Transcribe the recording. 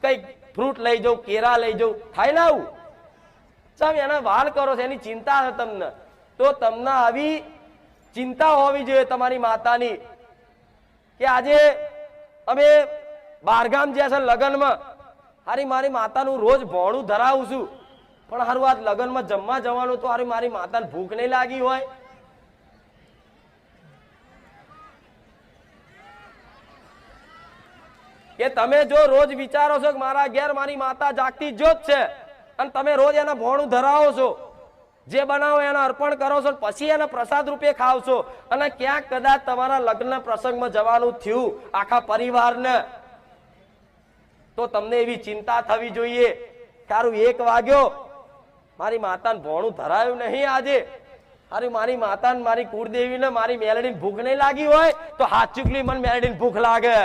કઈ ફ્રૂટ લઈ જાઉં, કેરા લઈ જાઉં, થાય ને આવું? સાહેબ એના વાલ કરો છો, એની ચિંતા છે તમને. તો તમને આવી ચિંતા હોવી જોઈએ તમારી માતાની કે આજે અમે બહારગામ જ્યાં છે લગ્નમાં, હારી મારી માતાનું રોજ ભોણું ધરાવું છું, પણ હારું આ લગ્નમાં જમવા જવાનું તો હારી મારી માતાને ભૂખ નહીં લાગી હોય? કે તમે જો રોજ વિચારો છો કે મારા ઘેર મારી માતા જાગતી જોત છે અને તમે રોજ એના ભોણું ધરાવો છો, જે બનાવો એને અર્પણ કરો છો, પછી એને પ્રસાદ રૂપે ખાવ છો, અને ક્યાંક કદાચ તમારા લગ્ન પ્રસંગમાં જવાનું થયું આખા પરિવારને, તો તમને એવી ચિંતા થવી જોઈએ તારું 1 વાગ્યો મારી માતાને ભોણું ધરાયું નહીં આજે, અરે મારી માતાને મારી કુળદેવીને મારી મેલડીને ભૂખ નહીં લાગી હોય તો હાથ ચૂકલી મને મેલડીને ભૂખ લાગે.